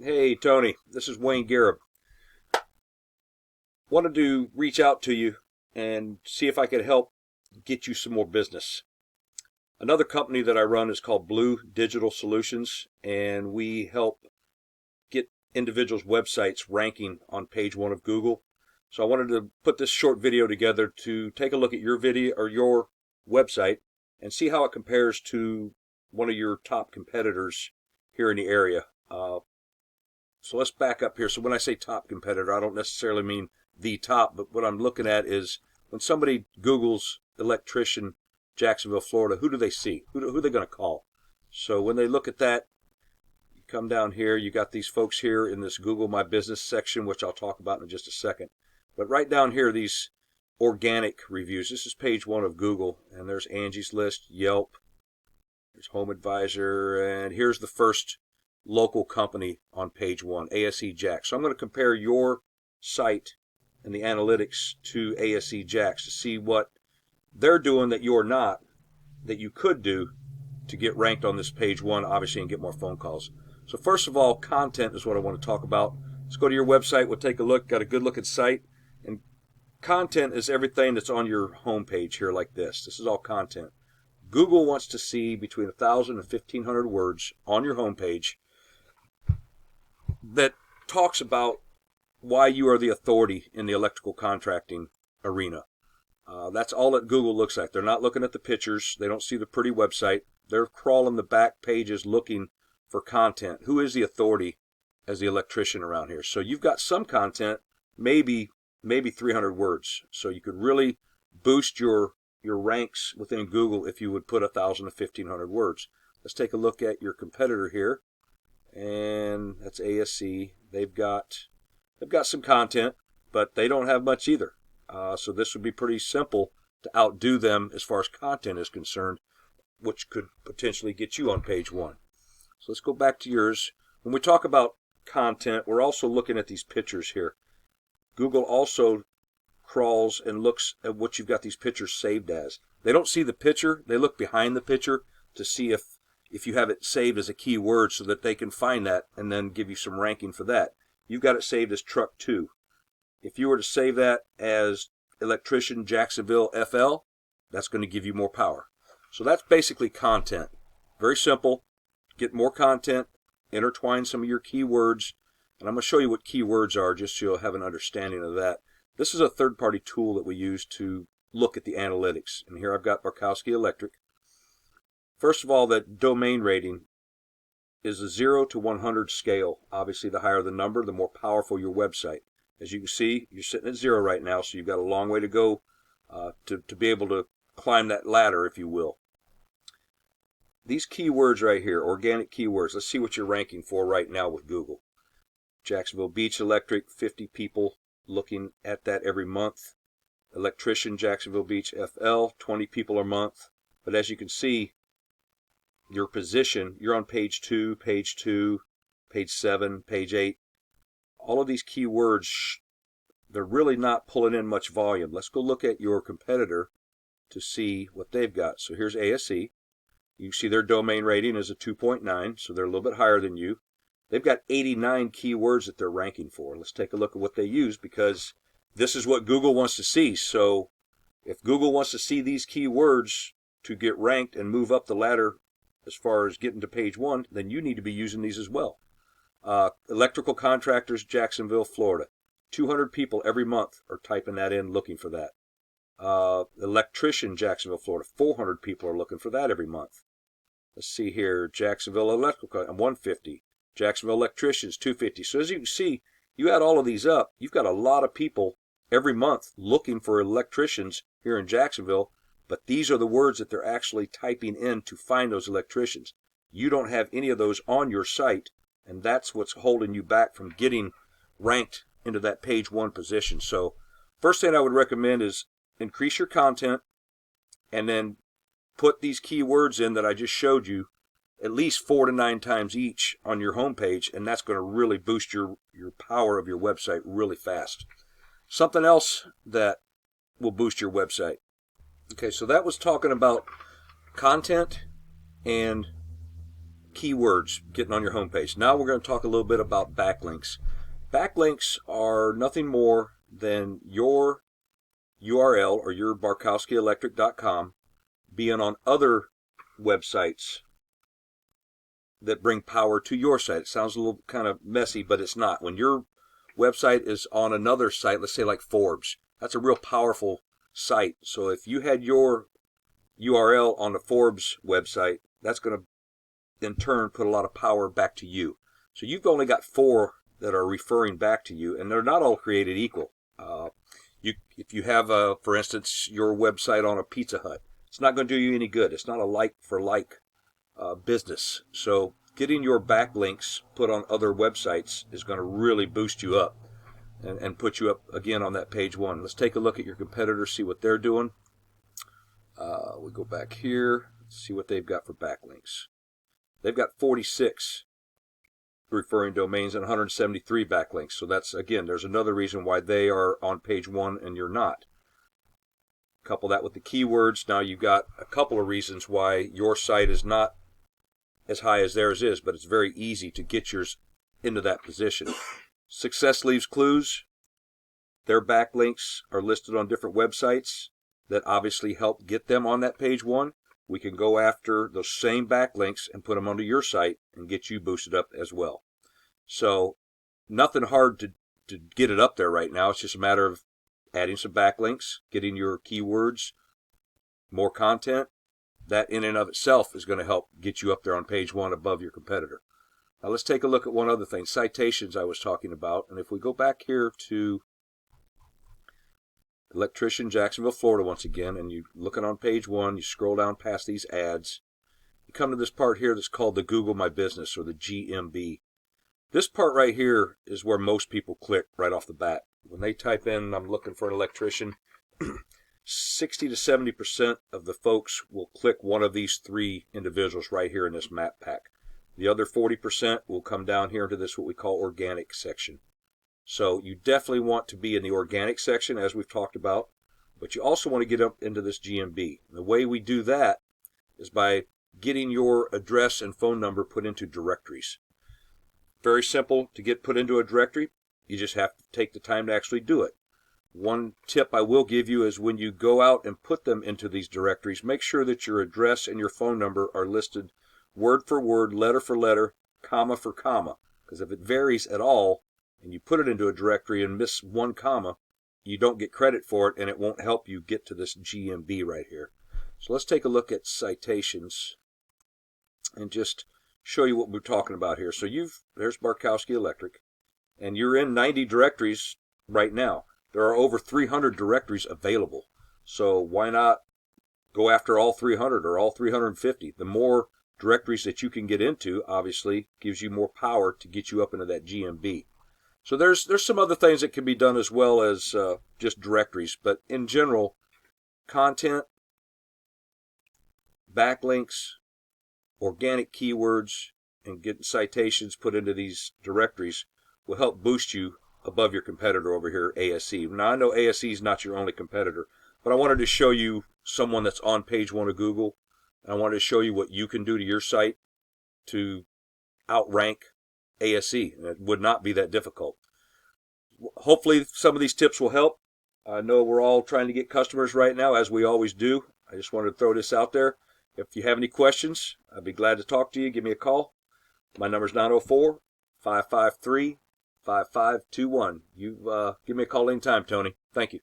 Hey Tony, this is Wayne Garib. Wanted to reach out to you and see if I could help get you some more business. Another company that I run is called Blu Digital Solutions, and we help get individuals' websites ranking on page one of Google. So I wanted to put this short video together to take a look at your video or your website and see how it compares to one of your top competitors here in the area. So let's back up here. So when I say top competitor, I don't necessarily mean the top, but what I'm looking at is when somebody Googles electrician Jacksonville, Florida, who do they see? Who are they going to call? So when they look at that, you come down here, you got these folks here in this Google My Business section, which I'll talk about in just a second. But right down here, these organic reviews. This is page one of Google, and there's Angie's List, Yelp, there's Home Advisor, and here's the first local company on page one, ASE Jacks. So I'm going to compare your site and the analytics to ASE Jacks to see what they're doing that you're not, that you could do to get ranked on this page one, obviously, and get more phone calls. So first of all, content is what I want to talk about. Let's go to your website. We'll take a look. Got a good looking site. And content is everything that's on your home page here like this. This is all content. Google wants to see between 1,000 and 1,500 words on your home page that talks about why you are the authority in the electrical contracting arena. That's all that Google looks at. They're not looking at the pictures. They don't see the pretty website. They're crawling the back pages looking for content. Who is the authority as the electrician around here? So you've got some content, maybe 300 words. So you could really boost your ranks within Google if you would put 1,000 to 1,500 words. Let's take a look at your competitor here, and that's ASC. They've got some content, but they don't have much either. So this would be pretty simple to outdo them as far as content is concerned, which could potentially get you on page one. So let's go back to yours. When we talk about content, we're also looking at these pictures here. Google also crawls and looks at what you've got these pictures saved as. They don't see the picture. They look behind the picture to see if you have it saved as a keyword so that they can find that and then give you some ranking for that. You've got it saved as truck 2. If you were to save that as electrician Jacksonville FL, that's going to give you more power. So that's basically content. Very simple. Get more content, intertwine some of your keywords, and I'm going to show you what keywords are just so you'll have an understanding of that. This is a third-party tool that we use to look at the analytics. And here I've got Barkoskie Electric. First of all, that domain rating is a 0 to 100 scale. Obviously, the higher the number, the more powerful your website. As you can see, you're sitting at 0 right now, so you've got a long way to go to be able to climb that ladder, if you will. These keywords right here, organic keywords, let's see what you're ranking for right now with Google. Jacksonville Beach Electric, 50 people looking at that every month. Electrician Jacksonville Beach FL, 20 people a month. But as you can see, your position, you're on page 2, page 7, page 8. All of these keywords, they're really not pulling in much volume. Let's go look at your competitor to see what they've got. So here's ASE. You see their domain rating is a 2.9, so they're a little bit higher than you. They've got 89 keywords that they're ranking for. Let's take a look at what they use, because this is what Google wants to see. So if Google wants to see these keywords to get ranked and move up the ladder as far as getting to page one, then you need to be using these as well. Electrical contractors, Jacksonville, Florida. 200 people every month are typing that in, looking for that. Electrician, Jacksonville, Florida. 400 people are looking for that every month. Let's see here. Jacksonville Electrical, 150. Jacksonville Electricians, 250. So as you can see, you add all of these up, you've got a lot of people every month looking for electricians here in Jacksonville, but these are the words that they're actually typing in to find those electricians. You don't have any of those on your site, and that's what's holding you back from getting ranked into that page one position. So first thing I would recommend is increase your content and then put these keywords in that I just showed you at least 4 to 9 times each on your homepage, and that's going to really boost your power of your website really fast. Something else that will boost your website. Okay, so that was talking about content and keywords getting on your homepage. Now we're going to talk a little bit about backlinks. Backlinks are nothing more than your URL or your barkoskieelectric.com being on other websites that bring power to your site. It sounds a little kind of messy, but it's not. When your website is on another site, let's say like Forbes, that's a real powerful site. So if you had your URL on the Forbes website, that's going to in turn put a lot of power back to you. So you've only got 4 that are referring back to you, and they're not all created equal. If you have, for instance, your website on a Pizza Hut, it's not going to do you any good. It's not a like for like business. So getting your backlinks put on other websites is going to really boost you up and put you up again on that page 1. Let's take a look at your competitors, see what they're doing. We go back here, see what they've got for backlinks. They've got 46 referring domains and 173 backlinks. So that's, again, there's another reason why they are on page 1 and you're not. Couple that with the keywords. Now you've got a couple of reasons why your site is not as high as theirs is, but it's very easy to get yours into that position. Success leaves clues. Their backlinks are listed on different websites that obviously help get them on that page 1. We can go after those same backlinks and put them onto your site and get you boosted up as well. So nothing hard to get it up there right now. It's just a matter of adding some backlinks, getting your keywords, more content. That in and of itself is going to help get you up there on page 1 above your competitor. Now let's take a look at one other thing, citations I was talking about. And if we go back here to Electrician, Jacksonville, Florida once again, and you're looking on page 1, you scroll down past these ads, you come to this part here that's called the Google My Business, or the GMB. This part right here is where most people click right off the bat. When they type in, I'm looking for an electrician, 60 to 70% of the folks will click one of these 3 individuals right here in this map pack. The other 40% will come down here into this what we call organic section. So you definitely want to be in the organic section, as we've talked about, but you also want to get up into this GMB. And the way we do that is by getting your address and phone number put into directories. Very simple to get put into a directory. You just have to take the time to actually do it. One tip I will give you is when you go out and put them into these directories, make sure that your address and your phone number are listed word for word, letter for letter, comma for comma. Because if it varies at all, and you put it into a directory and miss 1 comma, you don't get credit for it, and it won't help you get to this GMB right here. So let's take a look at citations and just show you what we're talking about here. So there's Barkoskie Electric, and you're in 90 directories right now. There are over 300 directories available. So why not go after all 300 or all 350? The more directories that you can get into, obviously, gives you more power to get you up into that GMB. So there's some other things that can be done as well as just directories. But in general, content, backlinks, organic keywords, and getting citations put into these directories will help boost you above your competitor over here, ASE. Now, I know ASE is not your only competitor, but I wanted to show you someone that's on page 1 of Google, and I wanted to show you what you can do to your site to outrank ASE, and it would not be that difficult. Hopefully some of these tips will help. I know we're all trying to get customers right now, as we always do. I just wanted to throw this out there. If you have any questions, I'd be glad to talk to you. Give me a call. My number is 904-553-5521. You give me a call anytime, Tony. Thank you.